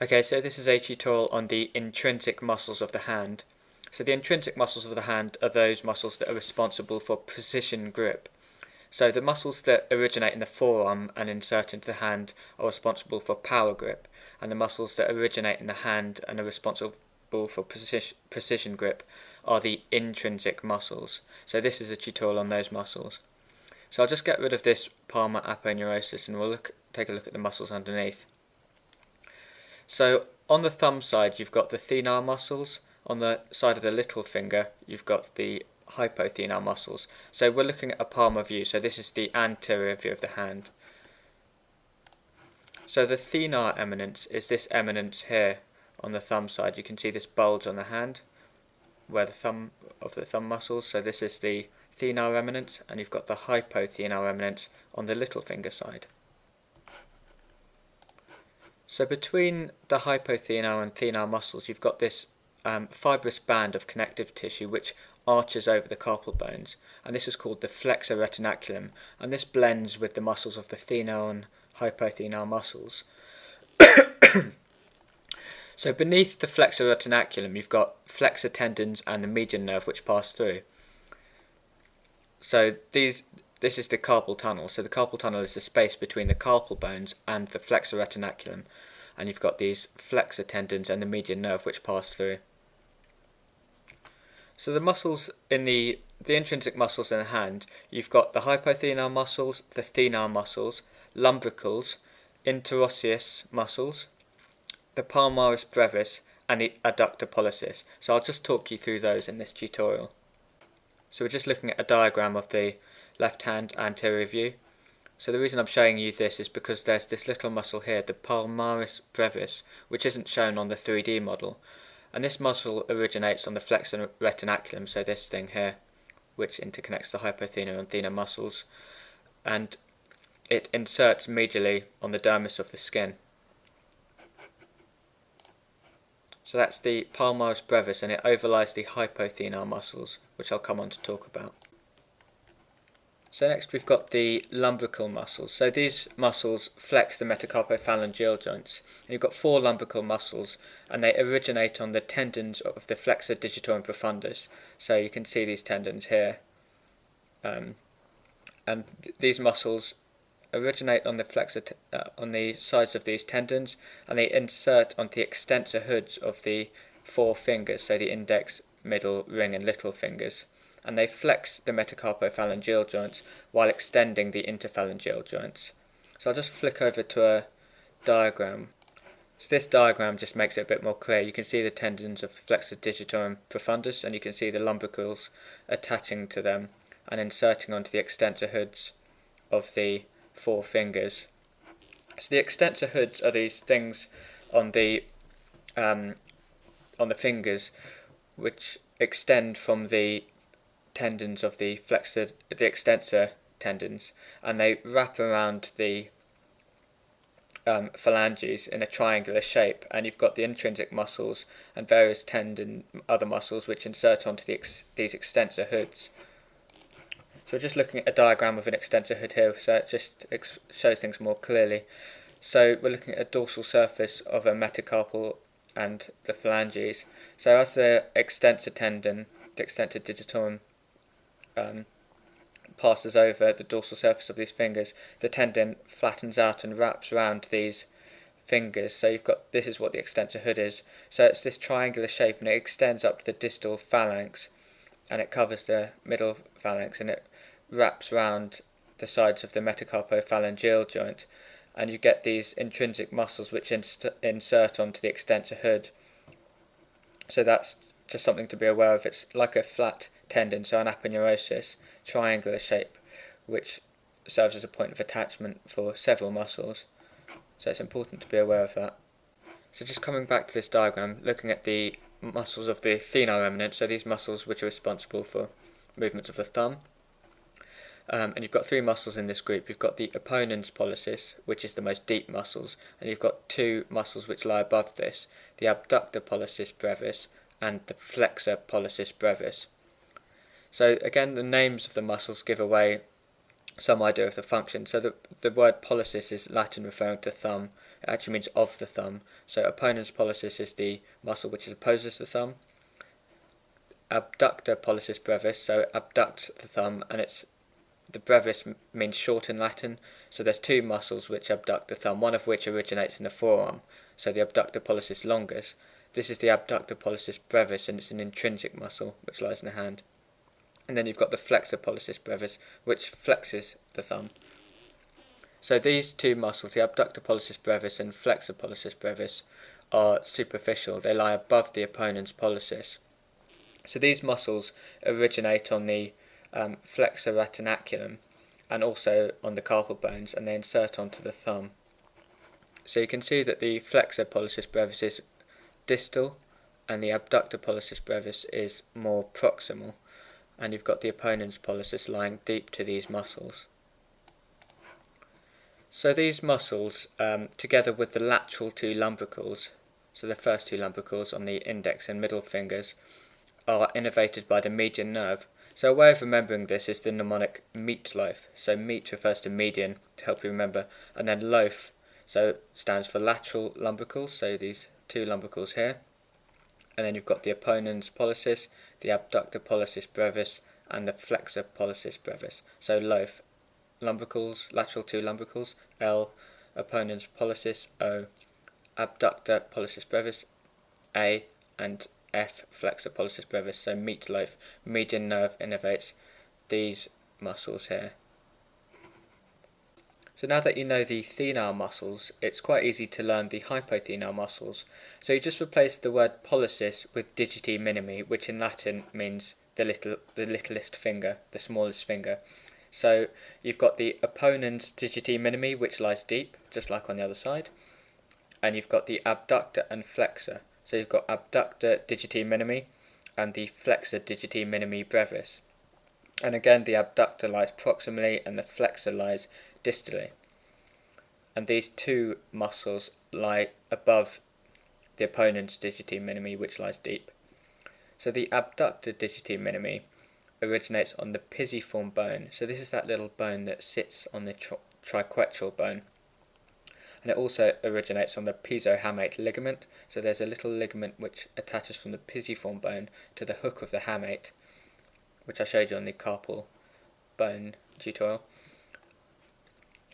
Okay, so this is a tutorial on the intrinsic muscles of the hand. So the intrinsic muscles of the hand are those muscles that are responsible for precision grip. So the muscles that originate in the forearm and insert into the hand are responsible for power grip, and the muscles that originate in the hand and are responsible for precision grip are the intrinsic muscles. So this is a tutorial on those muscles. So I'll just get rid of this palmar aponeurosis and we'll take a look at the muscles underneath. So on the thumb side you've got the thenar muscles, on the side of the little finger you've got the hypothenar muscles. So we're looking at a palmar view, so this is the anterior view of the hand. So the thenar eminence is this eminence here on the thumb side. You can see this bulge on the hand where the thumb muscles, so this is the thenar eminence, and you've got the hypothenar eminence on the little finger side. So between the hypothenar and thenar muscles you've got this fibrous band of connective tissue which arches over the carpal bones, and this is called the flexor retinaculum, and this blends with the muscles of the thenar and hypothenar muscles. So beneath the flexor retinaculum you've got flexor tendons and the median nerve which pass through. So this is the carpal tunnel. So the carpal tunnel is the space between the carpal bones and the flexor retinaculum, and you've got these flexor tendons and the median nerve which pass through. So the muscles in the intrinsic muscles in the hand, you've got the hypothenar muscles, the thenar muscles, lumbricals, interosseous muscles, the palmaris brevis, and the adductor pollicis. So I'll just talk you through those in this tutorial. So we're just looking at a diagram of the left hand anterior view. So the reason I'm showing you this is because there's this little muscle here, the palmaris brevis, which isn't shown on the 3D model. And this muscle originates on the flexor retinaculum, so this thing here, which interconnects the hypothenar and thenar muscles, and it inserts medially on the dermis of the skin. So that's the palmaris brevis, and it overlies the hypothenar muscles, which I'll come on to talk about. So next we've got the lumbrical muscles. So these muscles flex the metacarpophalangeal joints. And you've got 4 lumbrical muscles, and they originate on the tendons of the flexor digitorum profundus. So you can see these tendons here. These muscles originate on the on the sides of these tendons, and they insert onto the extensor hoods of the 4 fingers, so the index, middle, ring, and little fingers. And they flex the metacarpophalangeal joints while extending the interphalangeal joints. So I'll just flick over to a diagram. So this diagram just makes it a bit more clear. You can see the tendons of the flexor digitorum profundus, and you can see the lumbricals attaching to them and inserting onto the extensor hoods of the 4 fingers. So the extensor hoods are these things on the fingers which extend from the tendons of the extensor tendons, and they wrap around the phalanges in a triangular shape, and you've got the intrinsic muscles and various other muscles which insert onto these extensor hoods. So we're just looking at a diagram of an extensor hood here, so it just shows things more clearly. So we're looking at a dorsal surface of a metacarpal and the phalanges. So as the extensor tendon, the extensor digitorum, passes over the dorsal surface of these fingers, the tendon flattens out and wraps around these fingers. So you've got, this is what the extensor hood is. So it's this triangular shape, and it extends up to the distal phalanx, and it covers the middle phalanx, and it wraps around the sides of the metacarpophalangeal joint, and you get these intrinsic muscles which insert onto the extensor hood. So that's just something to be aware of. It's like a flat tendon, so an aponeurosis, triangular shape, which serves as a point of attachment for several muscles. So it's important to be aware of that. So just coming back to this diagram, looking at the muscles of the thenar eminence, so these muscles which are responsible for movements of the thumb. And you've got 3 muscles in this group. You've got the opponens pollicis, which is the most deep muscles, and you've got 2 muscles which lie above this, the abductor pollicis brevis and the flexor pollicis brevis. So again, the names of the muscles give away some idea of the function. So the word pollicis is Latin referring to thumb. It actually means of the thumb. So opponens pollicis is the muscle which opposes the thumb. Abductor pollicis brevis, so it abducts the thumb, and the brevis means short in Latin. So there's two muscles which abduct the thumb, one of which originates in the forearm, so the abductor pollicis longus. This is the abductor pollicis brevis, and it's an intrinsic muscle which lies in the hand. And then you've got the flexor pollicis brevis, which flexes the thumb. So these two muscles, the abductor pollicis brevis and flexor pollicis brevis, are superficial. They lie above the opponens pollicis. So these muscles originate on the flexor retinaculum and also on the carpal bones, and they insert onto the thumb. So you can see that the flexor pollicis brevis is distal and the abductor pollicis brevis is more proximal, and you've got the opponens pollicis lying deep to these muscles. So these muscles, together with the lateral two lumbricals, so the first two lumbricals on the index and middle fingers, are innervated by the median nerve. So a way of remembering this is the mnemonic meatloaf. So meat refers to median to help you remember, and then loaf so stands for lateral lumbricals, so these two lumbricals here. And then you've got the opponens pollicis, the abductor pollicis brevis, and the flexor pollicis brevis. So loaf, lumbricals, lateral two lumbricals, L, opponens pollicis, O, abductor pollicis brevis, A, and F, flexor pollicis brevis. So meatloaf, median nerve innervates these muscles here. So now that you know the thenar muscles, it's quite easy to learn the hypothenar muscles. So you just replace the word pollicis with digiti minimi, which in Latin means the littlest finger, the smallest finger. So you've got the opponens digiti minimi, which lies deep, just like on the other side, and you've got the abductor and flexor. So you've got abductor digiti minimi and the flexor digiti minimi brevis. And again, the abductor lies proximally and the flexor lies distally. And these two muscles lie above the opponens digiti minimi, which lies deep. So the abductor digiti minimi originates on the pisiform bone. So this is that little bone that sits on the triquetral bone. And it also originates on the pisohamate ligament. So there's a little ligament which attaches from the pisiform bone to the hook of the hamate, which I showed you on the carpal bone tutorial.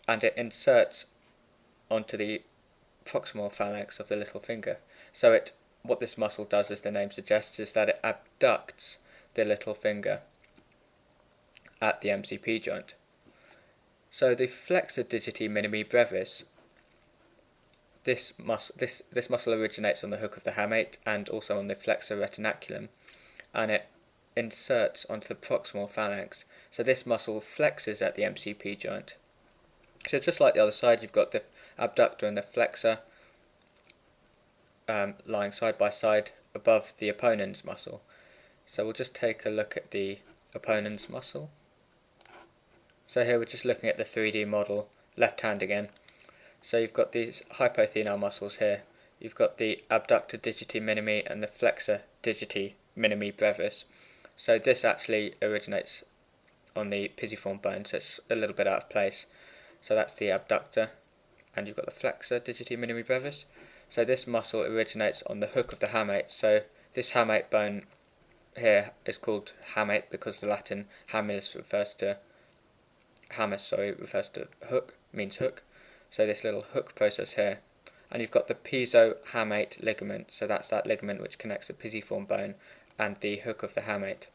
And it inserts onto the proximal phalanx of the little finger. So what this muscle does, as the name suggests, is that it abducts the little finger at the MCP joint. So the flexor digiti minimi brevis, this muscle originates on the hook of the hamate and also on the flexor retinaculum, and it inserts onto the proximal phalanx. So this muscle flexes at the MCP joint. So just like the other side, you've got the abductor and the flexor lying side by side above the opponens muscle. So we'll just take a look at the opponens muscle. So here we're just looking at the 3D model, left hand again. So you've got these hypothenar muscles here. You've got the abductor digiti minimi and the flexor digiti minimi brevis. So this actually originates on the pisiform bone, so it's a little bit out of place. So that's the abductor, and you've got the flexor digiti minimi brevis. So this muscle originates on the hook of the hamate. So this hamate bone here is called hamate because the Latin hamus refers to hook, means hook. So this little hook process here. And you've got the pisohamate ligament, so that's that ligament which connects the pisiform bone and the hook of the hamate.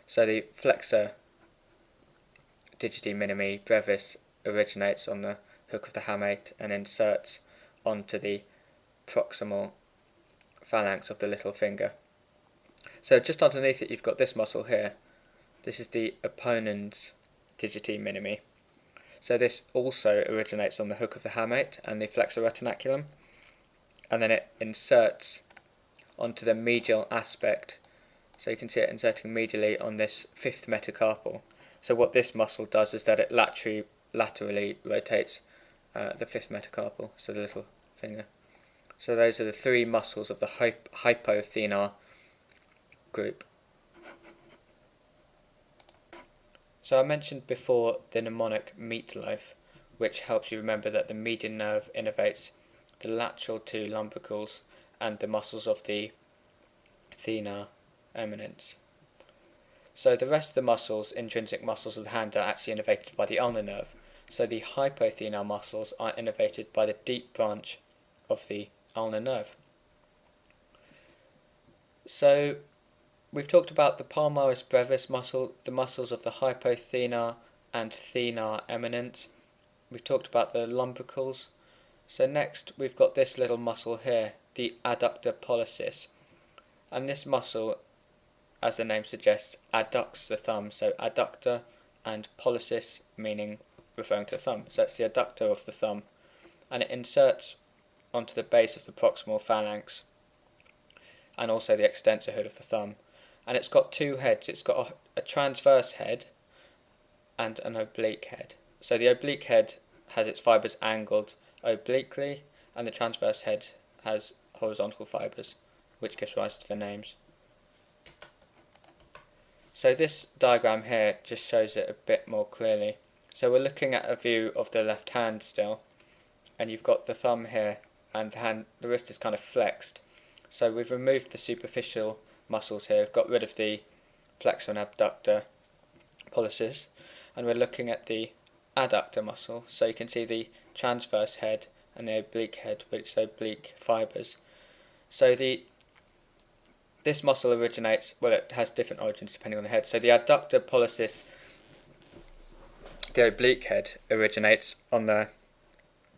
So the flexor digiti minimi brevis originates on the hook of the hamate and inserts onto the proximal phalanx of the little finger. So just underneath it you've got this muscle here. This is the opponens digiti minimi. So this also originates on the hook of the hamate and the flexor retinaculum, and then it inserts onto the medial aspect. So you can see it inserting medially on this fifth metacarpal. So what this muscle does is that it laterally rotates the fifth metacarpal, so the little finger. So those are the three muscles of the hypothenar group. So I mentioned before the mnemonic meatloaf, which helps you remember that the median nerve innervates the lateral two lumbricals and the muscles of the thenar eminence. So the rest of the muscles, intrinsic muscles of the hand, are actually innervated by the ulnar nerve. So the hypothenar muscles are innervated by the deep branch of the ulnar nerve. So we've talked about the palmaris brevis muscle, the muscles of the hypothenar and thenar eminence. We've talked about the lumbricals. So next we've got this little muscle here, the adductor pollicis. And this muscle, as the name suggests, adducts the thumb. So adductor and pollicis meaning referring to the thumb. So it's the adductor of the thumb. And it inserts onto the base of the proximal phalanx and also the extensor hood of the thumb. And it's got two heads. It's got a transverse head and an oblique head. So the oblique head has its fibres angled obliquely, and the transverse head has horizontal fibres, which gives rise to the names. So this diagram here just shows it a bit more clearly. So we're looking at a view of the left hand still, and you've got the thumb here, and the wrist is kind of flexed. So we've removed the superficial muscles here, we've got rid of the flexor and abductor pollicis, and we're looking at the adductor muscle. So you can see the transverse head and the oblique head with its oblique fibres. So this muscle originates, well, it has different origins depending on the head. So the adductor pollicis, the oblique head, originates on the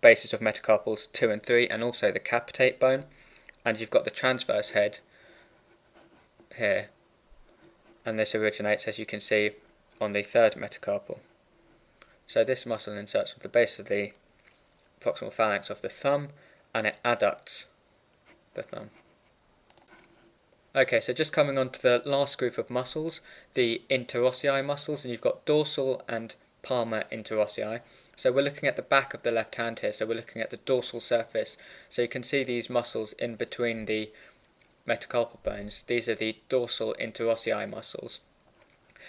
basis of metacarpals 2 and 3 and also the capitate bone. And you've got the transverse head here, and this originates, as you can see, on the third metacarpal. So this muscle inserts at the base of the proximal phalanx of the thumb, and it adducts the thumb. Okay, so just coming on to the last group of muscles, the interossei muscles, and you've got dorsal and palmar interossei. So we're looking at the back of the left hand here, so we're looking at the dorsal surface. So you can see these muscles in between the metacarpal bones. These are the dorsal interossei muscles.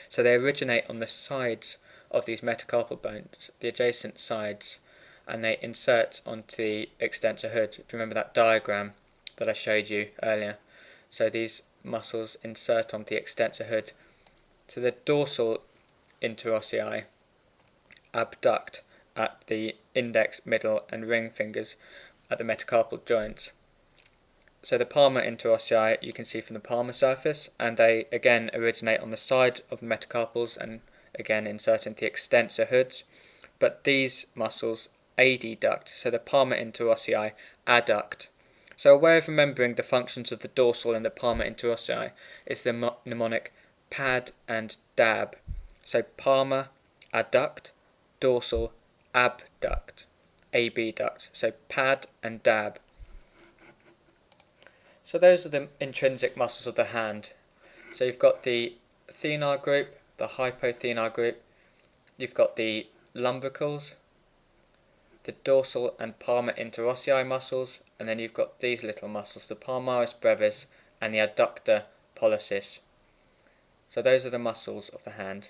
So they originate on the sides of these metacarpal bones, the adjacent sides, and they insert onto the extensor hood. Do you remember that diagram that I showed you earlier? So these muscles insert onto the extensor hood. So the dorsal interossei abduct at the index, middle and ring fingers at the metacarpal joints. So the palmar interossei you can see from the palmar surface, and they again originate on the side of the metacarpals and again insert into the extensor hoods. But these muscles adduct, so the palmar interossei adduct. So a way of remembering the functions of the dorsal and the palmar interossei is the mnemonic pad and dab. So palmar adduct, dorsal abduct, abduct. So pad and dab. So those are the intrinsic muscles of the hand. So you've got the thenar group, the hypothenar group, you've got the lumbricals, the dorsal and palmar interossei muscles, and then you've got these little muscles, the palmaris brevis and the adductor pollicis. So those are the muscles of the hand.